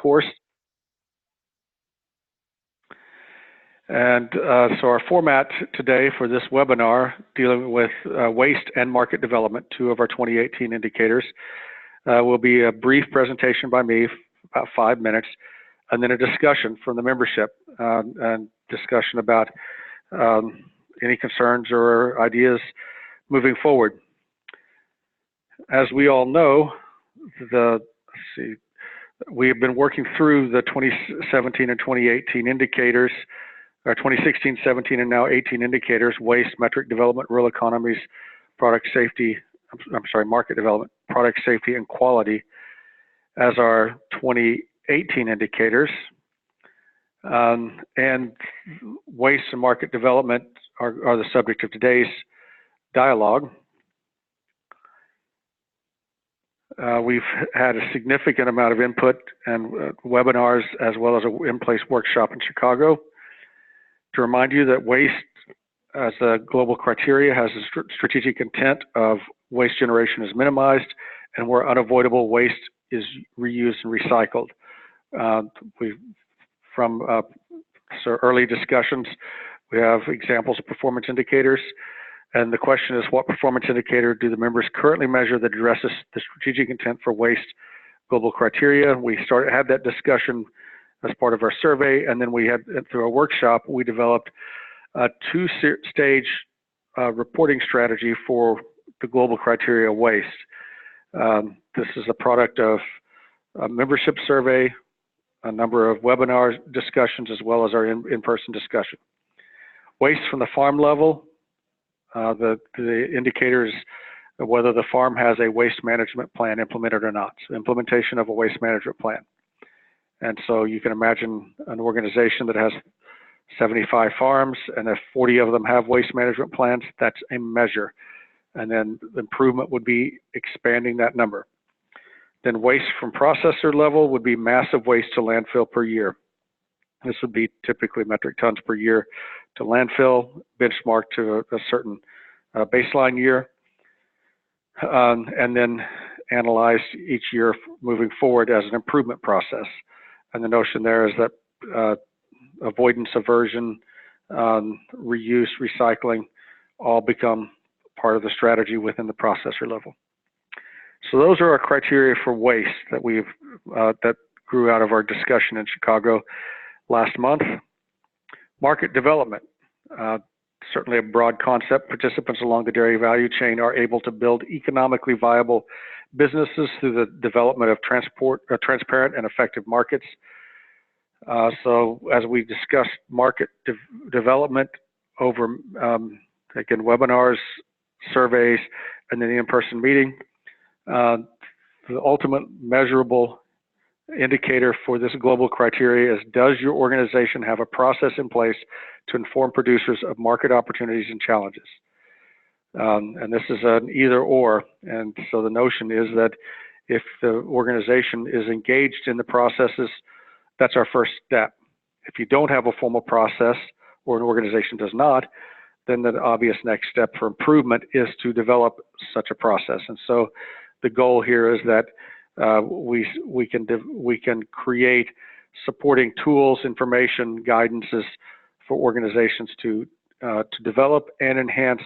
course. And so our format today for this webinar, dealing with waste and market development, two of our 2018 indicators, will be a brief presentation by me, about 5 minutes, and then a discussion from the membership, and discussion about any concerns or ideas moving forward. As we all know, we have been working through the 2017 and 2018 indicators, our 2016, 17, and now 18 indicators: waste, metric development, rural economies, product safety, market development, product safety, and quality as our 2018 indicators. And waste and market development are the subject of today's dialogue. We've had a significant amount of input and webinars, as well as an in-place workshop in Chicago. To remind you that waste as a global criteria has a strategic intent of waste generation is minimized, and where unavoidable waste is reused and recycled. From early discussions, we have examples of performance indicators, and the question is, what performance indicator do the members currently measure that addresses the strategic intent for waste global criteria? We had that discussion as part of our survey, and then we had, through a workshop, we developed a two-stage reporting strategy for the global criteria waste. This is a product of a membership survey, a number of webinar discussions, as well as our in-person discussion. Waste from the farm level, the indicators of whether the farm has a waste management plan implemented or not. So implementation of a waste management plan. And so you can imagine an organization that has 75 farms, and if 40 of them have waste management plans, that's a measure. And then the improvement would be expanding that number. Then waste from processor level would be massive waste to landfill per year. This would be typically metric tons per year to landfill, benchmarked to a certain baseline year, and then analyzed each year moving forward as an improvement process. And the notion there is that avoidance, aversion, reuse, recycling all become part of the strategy within the processor level. So those are our criteria for waste that that grew out of our discussion in Chicago last month. Market development, certainly a broad concept. Participants along the dairy value chain are able to build economically viable businesses through the development of transparent and effective markets. So as we discussed market development over, again, webinars, surveys, and then the in-person meeting, the ultimate measurable indicator for this global criteria is, does your organization have a process in place to inform producers of market opportunities and challenges? And this is an either or, and so the notion is that if the organization is engaged in the processes, that's our first step. If you don't have a formal process, or an organization does not, then the obvious next step for improvement is to develop such a process. And so the goal here is that we can create supporting tools, information, guidances for organizations to develop and enhance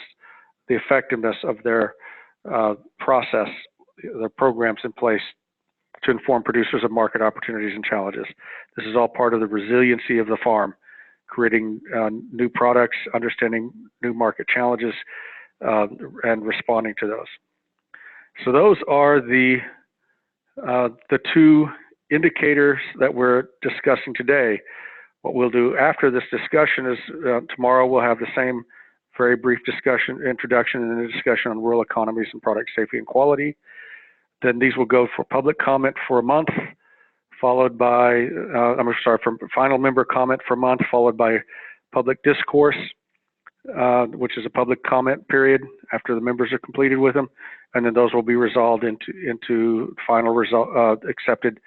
the effectiveness of their process, the programs in place to inform producers of market opportunities and challenges. This is all part of the resiliency of the farm, creating new products, understanding new market challenges, and responding to those. So those are the two indicators that we're discussing today. What we'll do after this discussion is tomorrow we'll have the same very brief introduction and a discussion on rural economies and product safety and quality. Then these will go for public comment for a month, followed by, for final member comment for a month, followed by public discourse, which is a public comment period after the members are completed with them, and then those will be resolved into final accepted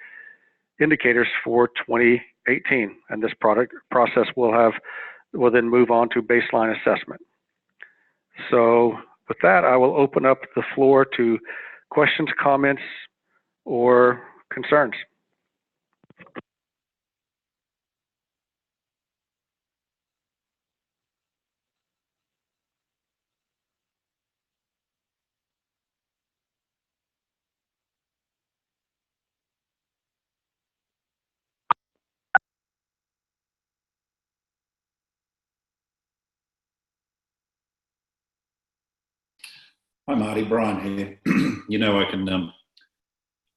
indicators for 2018. And this process will then move on to baseline assessment. So with that, I will open up the floor to questions, comments, or concerns. Hi Marty, Brian here. You know,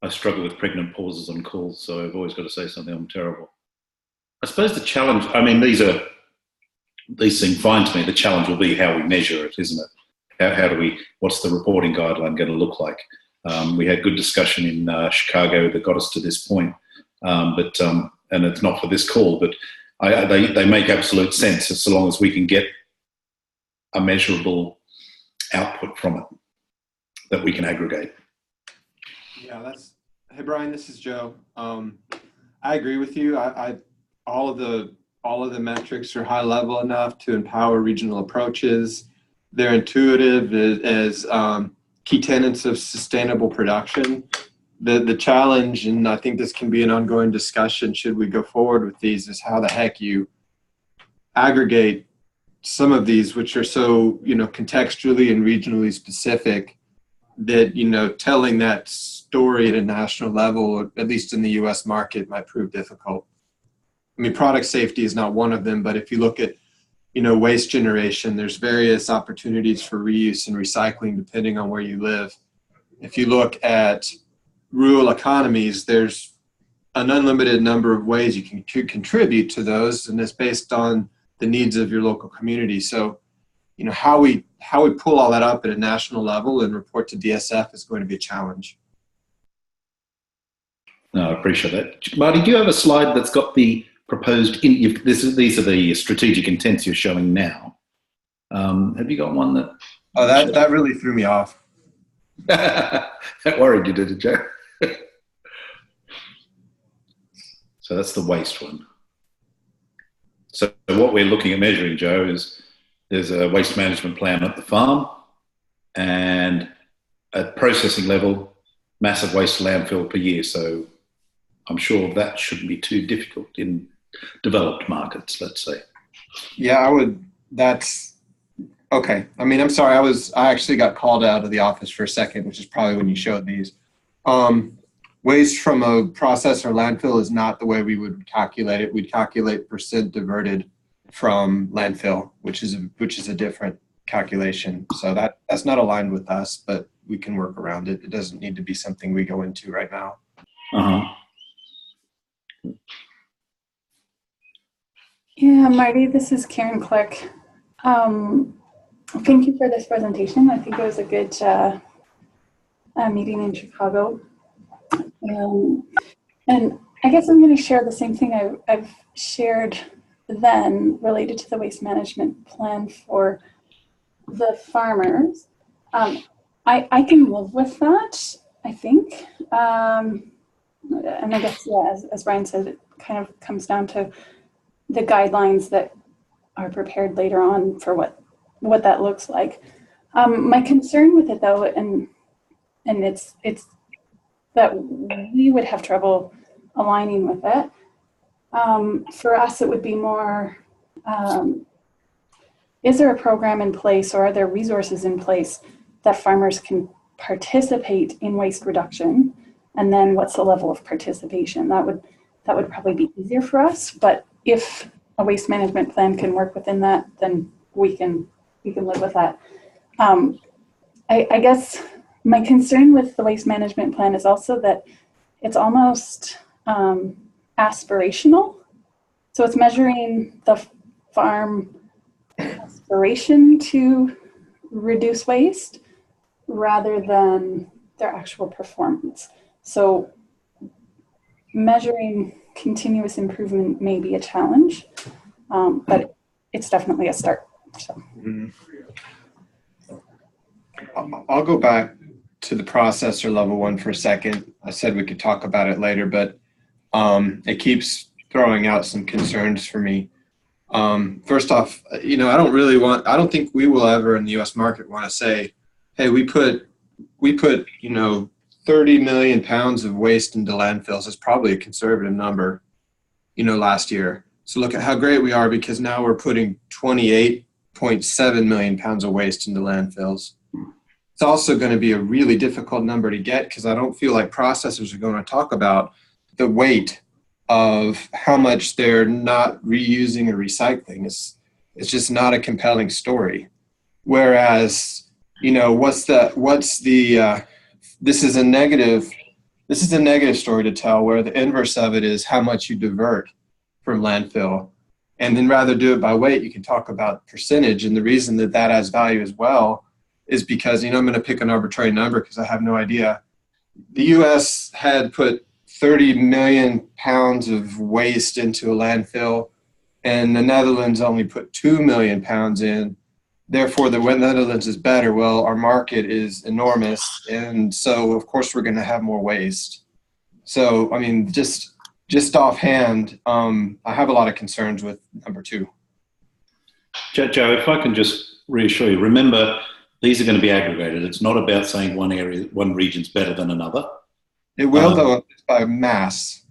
I struggle with pregnant pauses on calls, so I've always got to say something. I'm terrible. I suppose the challenge, I mean, these seem fine to me. The challenge will be how we measure it, isn't it? How do we, what's the reporting guideline going to look like? We had good discussion in Chicago that got us to this point, and it's not for this call, but they make absolute sense so long as we can get a measurable output from it that we can aggregate. Yeah, hey Brian, this is Joe. I agree with you. All of the metrics are high level enough to empower regional approaches. They're intuitive as key tenets of sustainable production. The challenge, and I think this can be an ongoing discussion should we go forward with these, is how the heck you aggregate some of these, which are so, contextually and regionally specific, that, telling that story at a national level, or at least in the US market, might prove difficult. I mean, product safety is not one of them, but if you look at, waste generation, there's various opportunities for reuse and recycling depending on where you live. If you look at rural economies, there's an unlimited number of ways you can contribute to those, and it's based on the needs of your local community. So, how we pull all that up at a national level and report to DSF is going to be a challenge. No, I appreciate that. Marty, do you have a slide that's got the proposed, these are the strategic intents you're showing now. Have you got one that? Oh, that really threw me off. That worried you, did it, Joe? So that's the waste one. So what we're looking at measuring, Joe, is there's a waste management plan at the farm, and at processing level, massive waste landfill per year. So I'm sure that shouldn't be too difficult in developed markets, let's say. Yeah, that's okay. I mean, I'm sorry, I actually got called out of the office for a second, which is probably when you showed these. Waste from a process or landfill is not the way we would calculate it. We'd calculate percent diverted from landfill, which is a different calculation. So that's not aligned with us, but we can work around it. It doesn't need to be something we go into right now. Yeah, Marty, this is Karen Clark. Thank you for this presentation. I think it was a good meeting in Chicago. And I guess I'm going to share the same thing I've shared then related to the waste management plan for the farmers. I can live with that, I think. And I guess, yeah, as Brian said, it kind of comes down to the guidelines that are prepared later on for what that looks like. My concern with it, though, and it's that we would have trouble aligning with it. For us, it would be more, is there a program in place, or are there resources in place that farmers can participate in waste reduction? And then what's the level of participation? That would probably be easier for us. But if a waste management plan can work within that, then we can live with that. I guess my concern with the waste management plan is also that it's almost aspirational. So it's measuring the farm aspiration to reduce waste rather than their actual performance. So measuring continuous improvement may be a challenge, but it's definitely a start. So. I'll go back to the processor level one for a second. I said we could talk about it later, but it keeps throwing out some concerns for me. First off, I don't think we will ever in the US market want to say, hey, we put 30 million pounds of waste into landfills. It's probably a conservative number, last year. So look at how great we are, because now we're putting 28.7 million pounds of waste into landfills. It's also going to be a really difficult number to get, because I don't feel like processors are going to talk about the weight of how much they're not reusing or recycling. It's just not a compelling story. Whereas you know, this is a negative story to tell, where the inverse of it is how much you divert from landfill. And then rather do it by weight, you can talk about percentage. And the reason that that has value as well is because, you know, I'm going to pick an arbitrary number because I have no idea. The US had put 30 million pounds of waste into a landfill, and the Netherlands only put 2 million pounds in. Therefore, the Netherlands is better. Well, our market is enormous, and so of course we're going to have more waste. So, I mean, just offhand, I have a lot of concerns with number 2. Joe, if I can just reassure you, remember, these are going to be aggregated. It's not about saying one region's better than another. It will, though, by mass.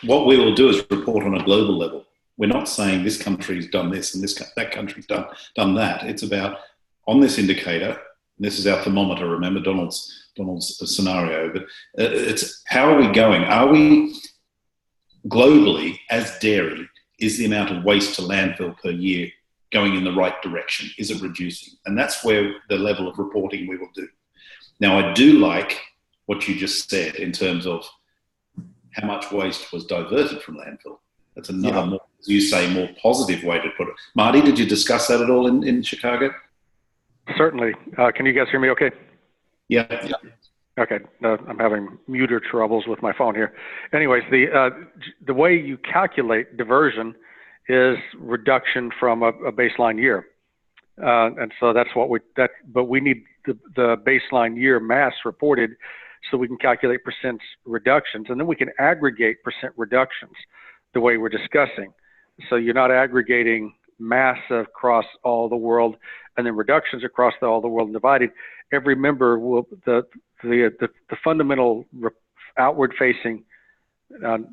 What we will do is report on a global level. We're not saying this country's done this and that country's done that. It's about, on this indicator, and this is our thermometer, remember Donald's scenario, but it's how are we going? Are we globally, as dairy, is the amount of waste to landfill per year going in the right direction? Is it reducing? And that's where the level of reporting we will do. Now, I do like what you just said in terms of how much waste was diverted from landfill. That's another, more, as you say, more positive way to put it. Marty, did you discuss that at all in Chicago? Certainly. Can you guys hear me okay? Yeah. Okay. I'm having muter troubles with my phone here. Anyways, the way you calculate diversion is reduction from a baseline year. And so that's but we need the baseline year mass reported so we can calculate percent reductions, and then we can aggregate percent reductions the way we're discussing. So you're not aggregating mass across all the world and then reductions across all the world and divided. Every member will, the fundamental outward facing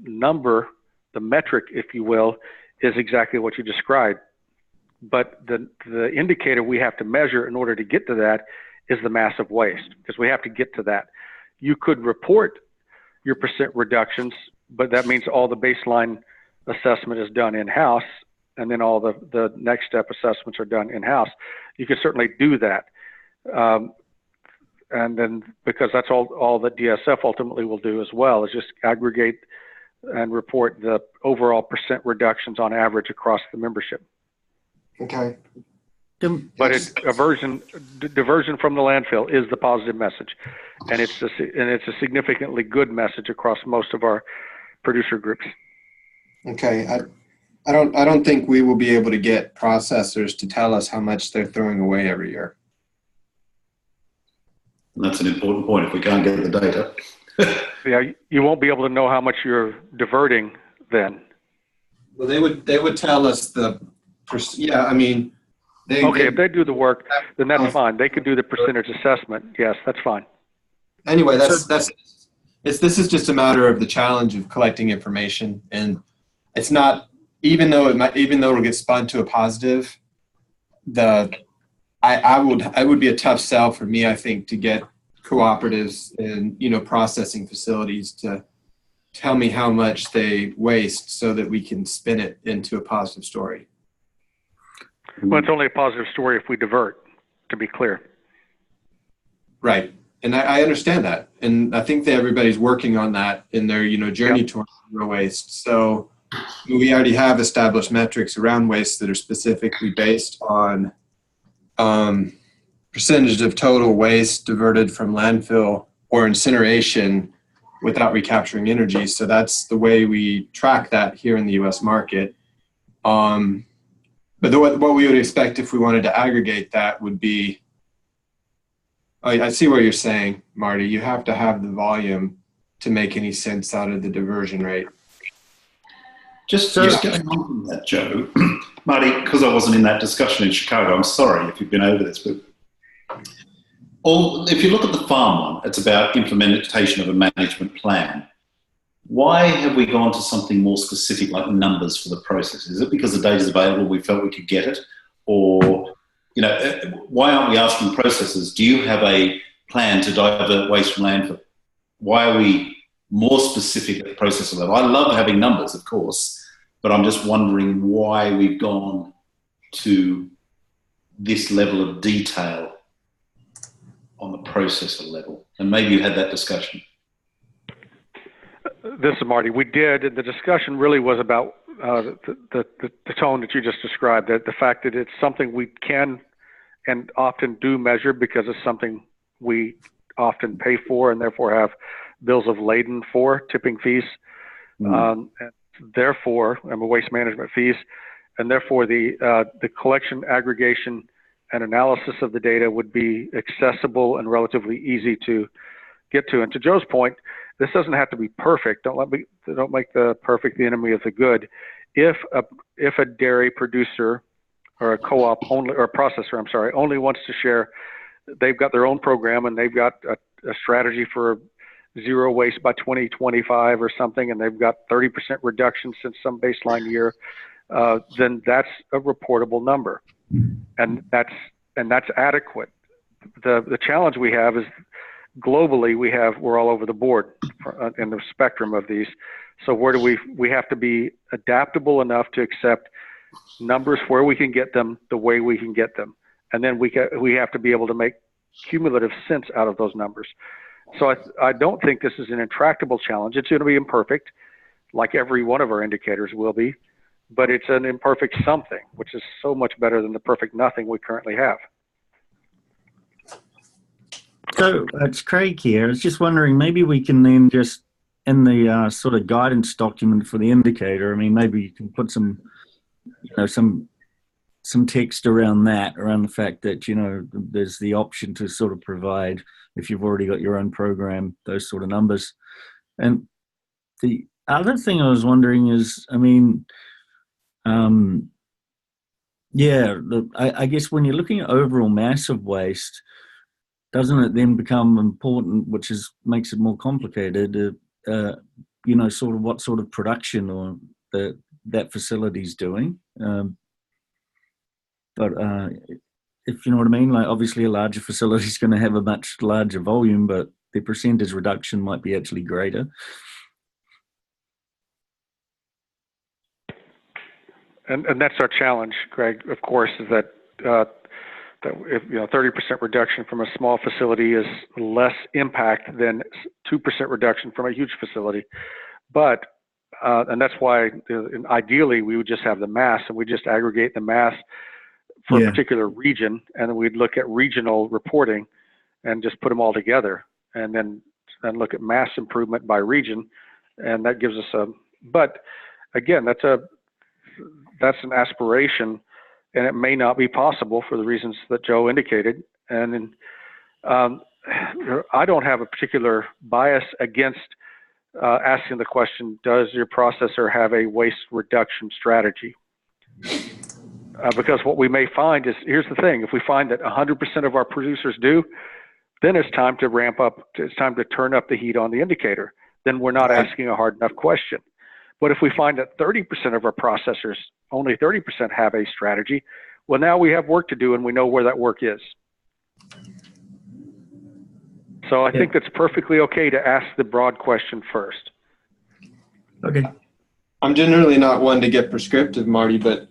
number, the metric, if you will, is exactly what you described. But the indicator we have to measure in order to get to that is the mass of waste, because we have to get to that. You could report your percent reductions, but that means all the baseline assessment is done in-house, and then all the next step assessments are done in-house. You can certainly do that. And then, because that's all that DSF ultimately will do as well, is just aggregate and report the overall percent reductions on average across the membership. Okay. But diversion from the landfill is the positive message, and it's a significantly good message across most of our producer groups. Okay. I don't think we will be able to get processors to tell us how much they're throwing away every year. And that's an important point if we can't get the data. Yeah, you won't be able to know how much you're diverting then. Well, they would tell us I mean, if they do the work, then that's fine. They could do the percentage assessment. Yes, that's fine. Anyway, this is just a matter of the challenge of collecting information, and it's not, even though it'll get spun to a positive, I would be a tough sell for me, I think, to get cooperatives and, you know, processing facilities to tell me how much they waste so that we can spin it into a positive story. Well, it's only a positive story if we divert, to be clear. Right. And I understand that. And I think that everybody's working on that in their, you know, journey towards zero waste. So we already have established metrics around waste that are specifically based on percentage of total waste diverted from landfill or incineration without recapturing energy. So that's the way we track that here in the US market. But what we would expect if we wanted to aggregate that would be, I see what you're saying, Marty. You have to have the volume to make any sense out of the diversion rate. Just going on from that, Joe, Marty, because I wasn't in that discussion in Chicago, I'm sorry if you've been over this, but if you look at the farm one, it's about implementation of a management plan. Why have we gone to something more specific like numbers for the process? Is it because the data is available, we felt we could get it? Or, you know, why aren't we asking processors, do you have a plan to divert waste from landfill? Why are we more specific at the processor level? I love having numbers, of course, but I'm just wondering why we've gone to this level of detail on the processor level? And maybe you had that discussion. This is Marty. We did, and the discussion really was about the tone that you just described, that the fact that it's something we can and often do measure because it's something we often pay for and therefore have bills of lading for, tipping fees, and therefore, waste management fees, and therefore the collection, aggregation, and analysis of the data would be accessible and relatively easy to get to. And to Joe's point, this doesn't have to be perfect. Don't make the perfect the enemy of the good. If a dairy producer or a co-op only, or a processor, I'm sorry, only wants to share, they've got their own program and they've got a strategy for zero waste by 2025 or something, and they've got 30% reduction since some baseline year, then that's a reportable number, and that's adequate. The challenge we have is globally we're all over the board in the spectrum of these. So where do we have to be adaptable enough to accept numbers where we can get them the way we can get them, and then we have to be able to make cumulative sense out of those numbers. So I don't think this is an intractable challenge. It's going to be imperfect, like every one of our indicators will be, but it's an imperfect something, which is so much better than the perfect nothing we currently have. So it's Craig here. I was just wondering, maybe we can then just, in the sort of guidance document for the indicator, I mean, maybe you can put some, some text around that, around the fact that, there's the option to sort of provide, if you've already got your own program, those sort of numbers. And the other thing I was wondering is, I mean, I guess when you're looking at overall mass of waste, doesn't it then become important, which makes it more complicated, sort of what sort of production or that facility's doing? But if you know what I mean, like obviously a larger facility is going to have a much larger volume, but the percentage reduction might be actually greater. And that's our challenge, Greg, of course, is that if 30% reduction from a small facility is less impact than 2% reduction from a huge facility. But and that's why ideally we would just have the mass, and we just aggregate the mass for a particular region, and then we'd look at regional reporting and just put them all together, and then look at mass improvement by region, and that gives us but again, that's an aspiration, and it may not be possible for the reasons that Joe indicated. And I don't have a particular bias against asking the question, does your processor have a waste reduction strategy? Because what we may find is, here's the thing, if we find that 100% of our producers do, then it's time to ramp up, it's time to turn up the heat on the indicator. Then we're not asking a hard enough question. But if we find that 30% of our processors, only 30% have a strategy, well, now we have work to do, and we know where that work is. So I think that's perfectly okay to ask the broad question first. Okay. I'm generally not one to get prescriptive, Marty, but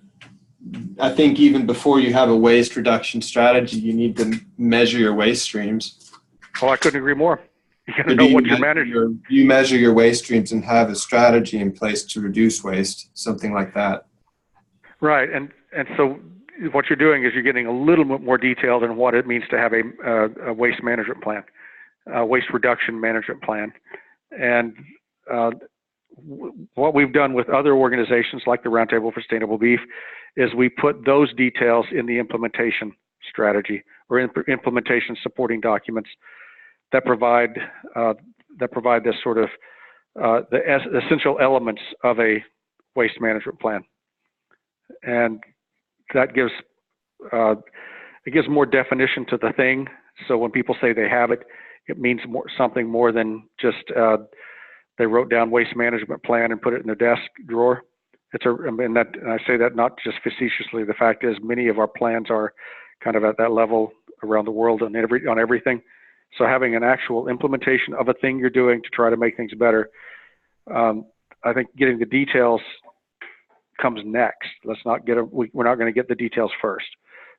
I think even before you have a waste reduction strategy, you need to measure your waste streams. Oh, I couldn't agree more. You got to know what you're managing. You measure your waste streams and have a strategy in place to reduce waste, something like that. Right, and so what you're doing is you're getting a little bit more detailed in what it means to have a waste management plan, waste reduction management plan. And what we've done with other organizations like the Roundtable for Sustainable Beef is we put those details in the implementation strategy or implementation supporting documents that provide this sort of the essential elements of a waste management plan. And that gives more definition to the thing. So when people say they have it, it means something more than just they wrote down waste management plan and put it in their desk drawer. And I say that not just facetiously. The fact is, many of our plans are kind of at that level around the world on everything. So having an actual implementation of a thing you're doing to try to make things better, I think getting the details comes next. We're not going to get the details first.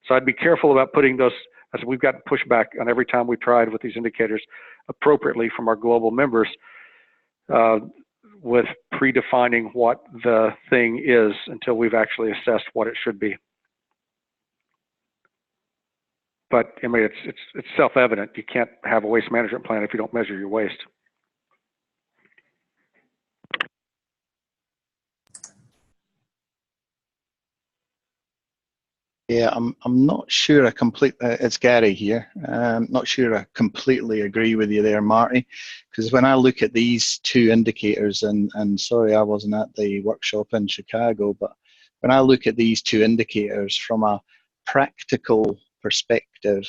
So I'd be careful about putting those as we've gotten pushback on every time we tried with these indicators appropriately from our global members, with predefining what the thing is until we've actually assessed what it should be. But I mean, it's self-evident. You can't have a waste management plan if you don't measure your waste. Yeah, I'm not sure it's Gary here. I'm not sure I completely agree with you there, Marty, because when I look at these two indicators, and sorry I wasn't at the workshop in Chicago, but when I look at these two indicators from a practical perspective,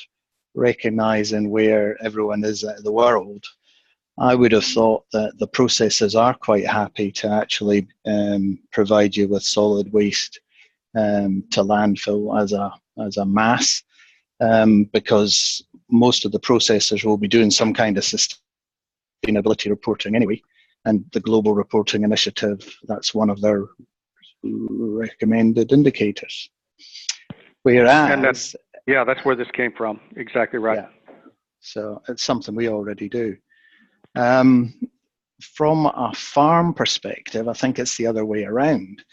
recognizing where everyone is in the world, I would have thought that the processors are quite happy to actually provide you with solid waste to landfill as a mass, because most of the processors will be doing some kind of sustainability reporting anyway, and the Global Reporting Initiative, that's one of their recommended indicators. Whereas, yeah, that's where this came from. Exactly right. Yeah, so it's something we already do. From a farm perspective, I think it's the other way around.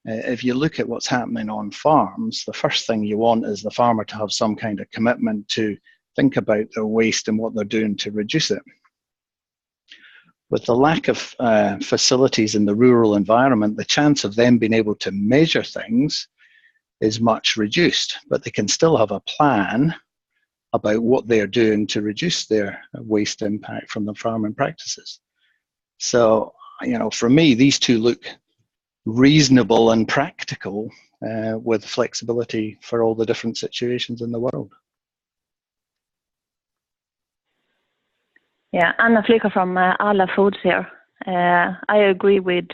If you look at what's happening on farms, the first thing you want is the farmer to have some kind of commitment to think about their waste and what they're doing to reduce it. With the lack of facilities in the rural environment, the chance of them being able to measure things is much reduced, but they can still have a plan about what they're doing to reduce their waste impact from the farming practices. So, you know, for me, these two look reasonable and practical with flexibility for all the different situations in the world. Yeah, Anna Flicker from Alla Foods here. I agree with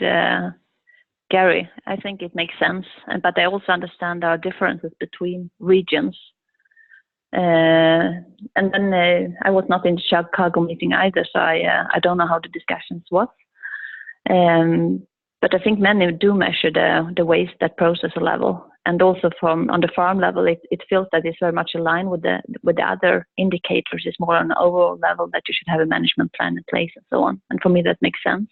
Gary. I think it makes sense, but I also understand our differences between regions. And then I was not in the Chicago meeting either, so I don't know how the discussions was. But I think many do measure the waste at processor level, and also on the farm level, it feels that it's very much aligned with the other indicators. It's more on an overall level that you should have a management plan in place and so on. And for me, that makes sense.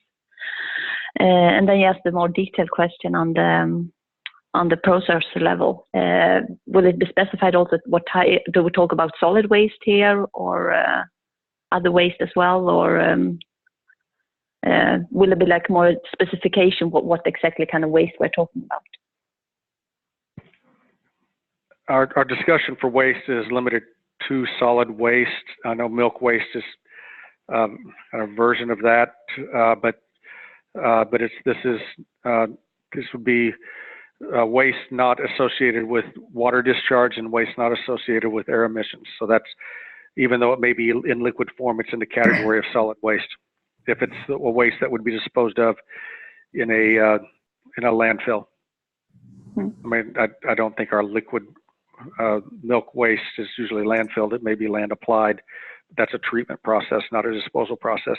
And then you asked the more detailed question on the processor level. Will it be specified also what type? Do we talk about solid waste here, or other waste as well, or will it be like more specification what exactly kind of waste we're talking about? Our discussion for waste is limited to solid waste. I know milk waste is a version of that, but this would be waste not associated with water discharge and waste not associated with air emissions. So that's, even though it may be in liquid form, it's in the category of solid waste. If it's a waste that would be disposed of in a landfill. I mean, I don't think our liquid milk waste is usually landfilled. It may be land applied. That's a treatment process, not a disposal process.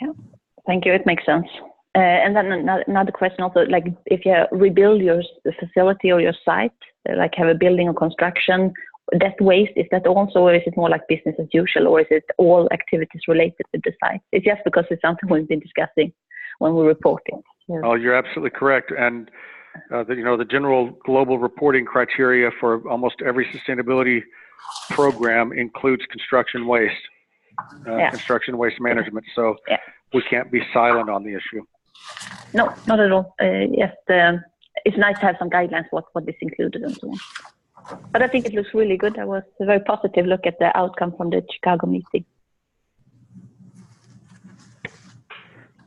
Yeah, thank you. It makes sense. And then another question also, like if you rebuild your facility or your site, like have a building or construction, that waste, is that also, or is it more like business as usual, or is it all activities related with the site? It's just because it's something we've been discussing when we're reporting. Yeah. Oh, you're absolutely correct. And the general global reporting criteria for almost every sustainability program includes construction waste, construction waste management. So we can't be silent on the issue. No, not at all. Yes, it's nice to have some guidelines what is included and so on. But I think it looks really good. I was a very positive look at the outcome from the Chicago meeting.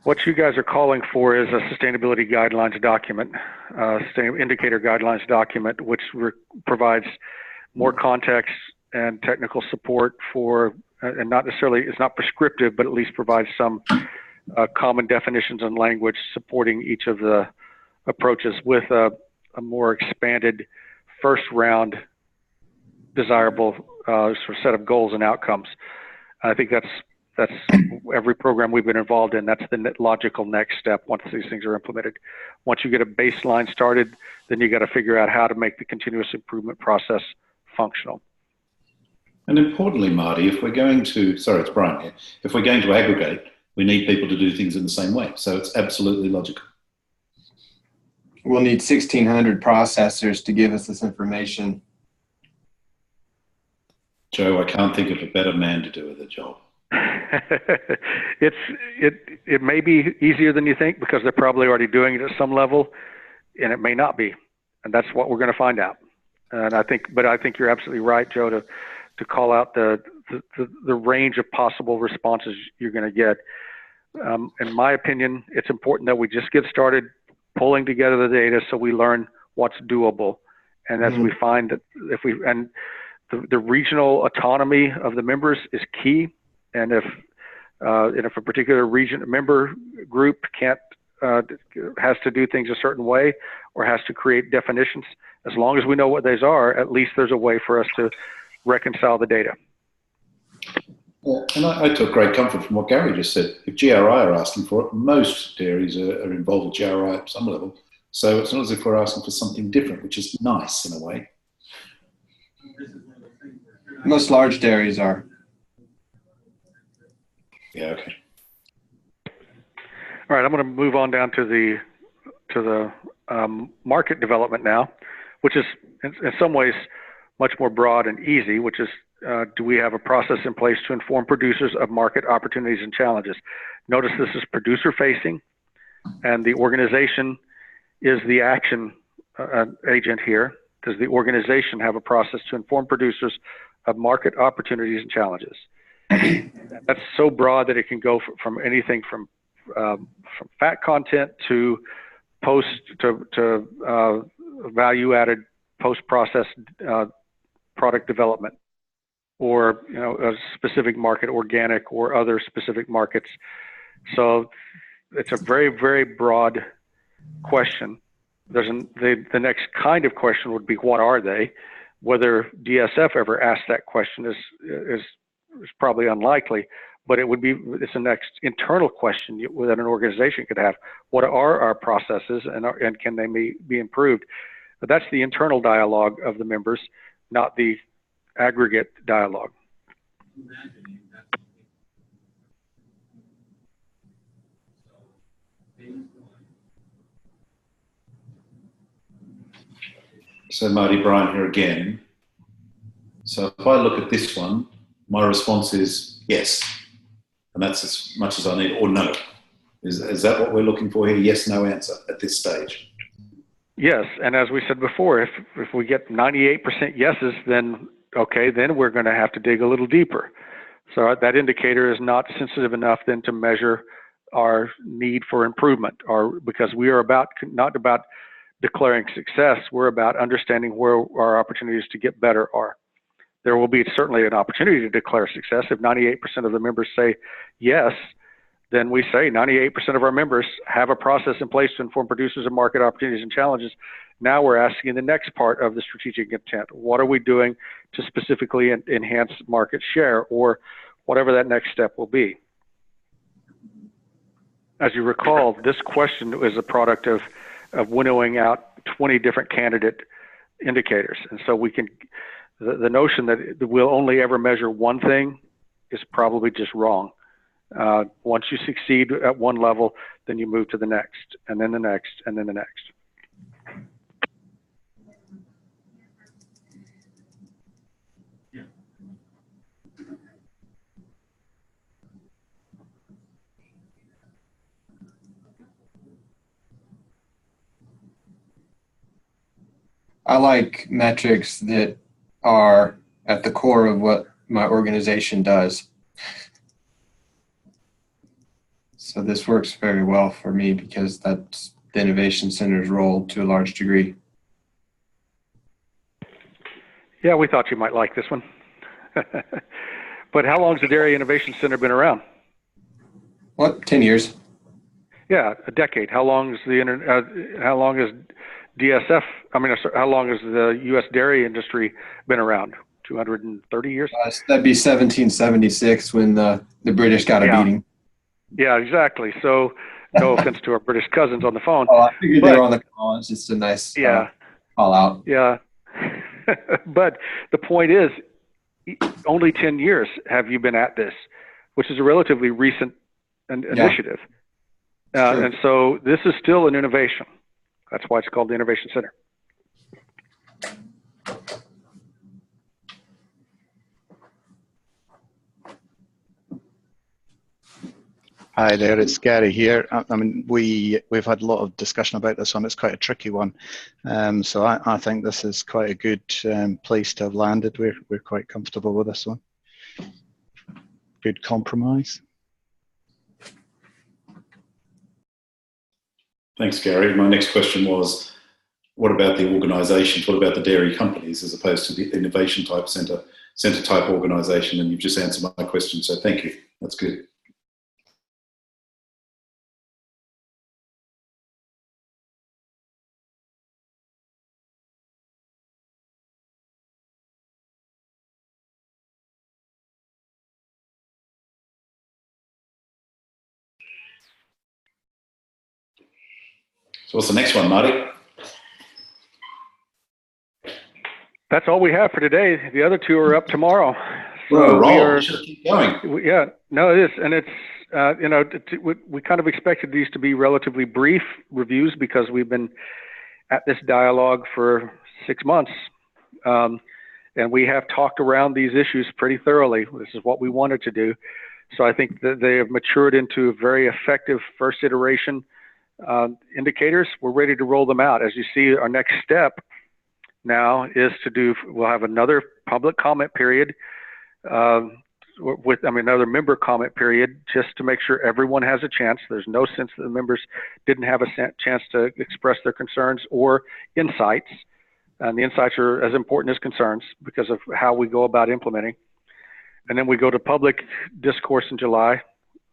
What you guys are calling for is a sustainability guidelines document, indicator guidelines document, which provides more context and technical support for, and not necessarily, it's not prescriptive, but at least provides some common definitions and language supporting each of the approaches with a more expanded first round desirable sort of set of goals and outcomes. I think that's That's every program we've been involved in. That's the logical next step once these things are implemented. Once you get a baseline started, then you got to figure out how to make the continuous improvement process functional. And importantly, Marty, if we're going to, sorry, it's Brian here, if we're going to aggregate, we need people to do things in the same way. So it's absolutely logical. We'll need 1,600 processors to give us this information. Joe, I can't think of a better man to do the job. It may be easier than you think because they're probably already doing it at some level, and it may not be, and that's what we're going to find out. And I think you're absolutely right, Joe, to call out the range of possible responses you're going to get. In my opinion, it's important that we just get started pulling together the data so we learn what's doable, and as we find that the regional autonomy of the members is key. And if a particular member group has to do things a certain way or has to create definitions, as long as we know what those are, at least there's a way for us to reconcile the data. Yeah, and I took great comfort from what Gary just said. If GRI are asking for it, most dairies are involved with GRI at some level. So it's not as if we're asking for something different, which is nice in a way. Most large dairies are. Yeah, okay. All right, I'm going to move on down to the market development now, which is in some ways much more broad and easy, which is do we have a process in place to inform producers of market opportunities and challenges? Notice this is producer facing, and the organization is the action agent here. Does the organization have a process to inform producers of market opportunities and challenges? That's so broad that it can go from anything from fat content to value-added post-processed product development, or a specific market, organic or other specific markets. So it's a very, very broad question. The next kind of question would be, what are they? Whether DSF ever asked that question is probably unlikely, but it's the next internal question that an organization could have. What are our processes, and can they be improved? But that's the internal dialogue of the members, not the aggregate dialogue. So Marty, Brian here again. So if I look at this one, my response is yes. And that's as much as I need, or no. Is that what we're looking for here? Yes, no answer at this stage. Yes, and as we said before, if we get 98% yeses, then okay, then we're going to have to dig a little deeper. So that indicator is not sensitive enough then to measure our need for improvement, or because we are not about declaring success, we're about understanding where our opportunities to get better are. There will be certainly an opportunity to declare success. If 98% of the members say yes, then we say 98% of our members have a process in place to inform producers of market opportunities and challenges. Now we're asking the next part of the strategic intent. What are we doing to specifically enhance market share, or whatever that next step will be? As you recall, this question is a product of winnowing out 20 different candidate indicators. And so the notion that we'll only ever measure one thing is probably just wrong. Once you succeed at one level, then you move to the next, and then the next, and then the next. I like metrics that are at the core of what my organization does. So this works very well for me because that's the Innovation Center's role to a large degree. Yeah, we thought you might like this one. But how long has the Dairy Innovation Center been around? What, 10 years? Yeah, a decade. How long has how long has the U.S. dairy industry been around? 230 years. That'd be 1776 when the British got a beating. Yeah, exactly. So no offense to our British cousins on the phone. Oh, I figured they were on the call. It's just a nice call out. Yeah. But the point is, only 10 years have you been at this, which is a relatively recent initiative. And so this is still an innovation. That's why it's called the Innovation Center. Hi there, it's Gary here. I mean, we've had a lot of discussion about this one. It's quite a tricky one. So I think this is quite a good place to have landed. We're quite comfortable with this one. Good compromise. Thanks, Gary. My next question was, what about the organisations? What about the dairy companies as opposed to the innovation type centre type organisation? And you've just answered my question, so thank you. That's good. So what's the next one, Marty? That's all we have for today. The other two are up tomorrow. So we should keep going. Yeah, no, it is. And it's, you know, we kind of expected these to be relatively brief reviews because we've been at this dialogue for 6 months. And we have talked around these issues pretty thoroughly. This is what we wanted to do. So I think that they have matured into a very effective first iteration indicators. We're ready to roll them out. As you see, our next step now is we'll have another public comment period another member comment period, just to make sure everyone has a chance. There's no sense that the members didn't have a chance to express their concerns or insights. And the insights are as important as concerns because of how we go about implementing. And then we go to public discourse in July,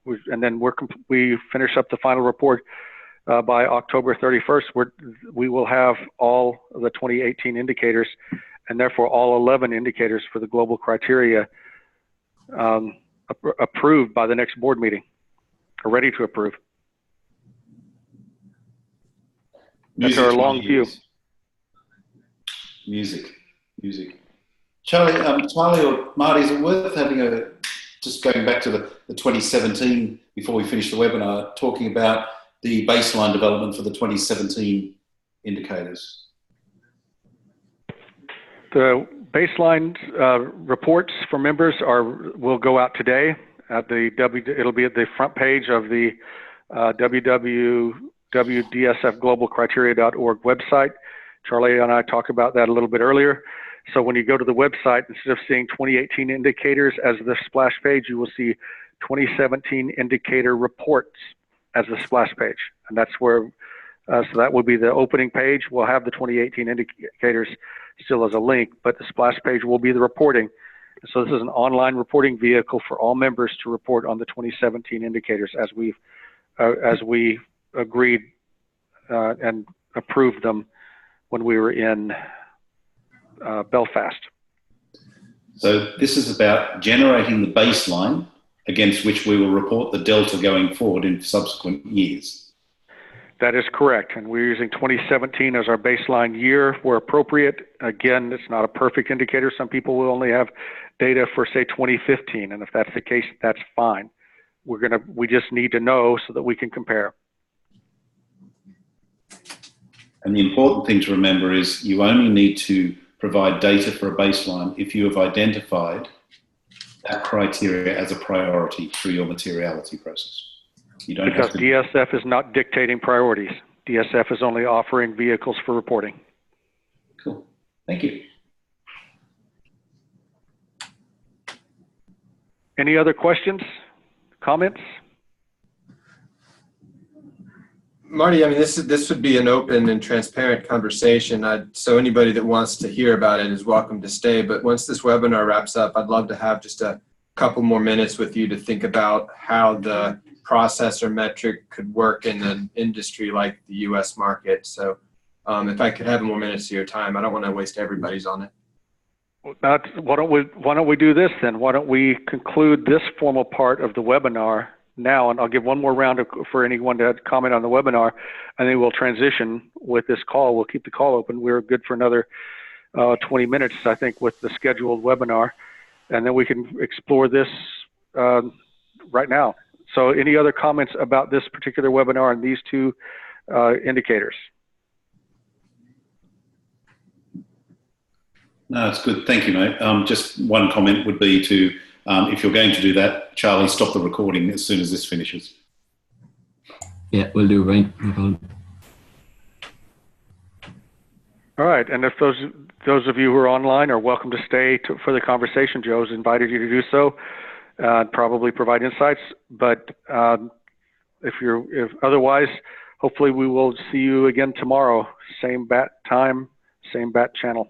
and then we finish up the final report by October 31st. We will have all of the 2018 indicators, and therefore all 11 indicators for the global criteria approved by the next board meeting, or ready to approve. That's our long view. Music. Charlie or Marty, is it worth having just going back to the 2017, before we finish the webinar, talking about the baseline development for the 2017 indicators? The baseline reports for members will go out today at it'll be at the front page of the www.dsfglobalcriteria.org website. Charlie and I talked about that a little bit earlier. So when you go to the website, instead of seeing 2018 indicators as the splash page, you will see 2017 indicator reports as the splash page. And that's where, so that will be the opening page. We'll have the 2018 indicators still as a link, but the splash page will be the reporting. So this is an online reporting vehicle for all members to report on the 2017 indicators as we agreed and approved them when we were in Belfast. So this is about generating the baseline against which we will report the delta going forward in subsequent years. That is correct. And we're using 2017 as our baseline year where appropriate. Again, it's not a perfect indicator. Some people will only have data for, say, 2015. And if that's the case, that's fine. We just need to know so that we can compare. And the important thing to remember is you only need to provide data for a baseline if you have identified that criteria as a priority through your materiality process. You don't because have to... DSF is not dictating priorities. DSF is only offering vehicles for reporting. Cool. Thank you. Any other questions, comments? Marty, I mean, this would be an open and transparent conversation. So anybody that wants to hear about it is welcome to stay. But once this webinar wraps up, I'd love to have just a couple more minutes with you to think about how the process or metric could work in an industry like the U.S. market. So if I could have more minutes of your time, I don't want to waste everybody's on it. Why don't we do this then? Why don't we conclude this formal part of the webinar now, and I'll give one more round for anyone to comment on the webinar, and then we'll transition with this call. We'll keep the call open. We're good for another 20 minutes, I think, with the scheduled webinar, and then we can explore this right now. So any other comments about this particular webinar and these two indicators? No, it's good. Thank you, mate. Just one comment would be to, if you're going to do that, Charlie, stop the recording as soon as this finishes. Yeah, we'll do, right. No problem. All right, and if those of you who are online are welcome to stay for the conversation. Joe's invited you to do so, probably provide insights. But if otherwise, hopefully we will see you again tomorrow, same bat time, same bat channel.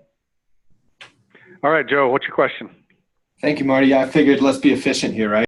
All right, Joe, what's your question? Thank you, Marty. Yeah, I figured let's be efficient here, right?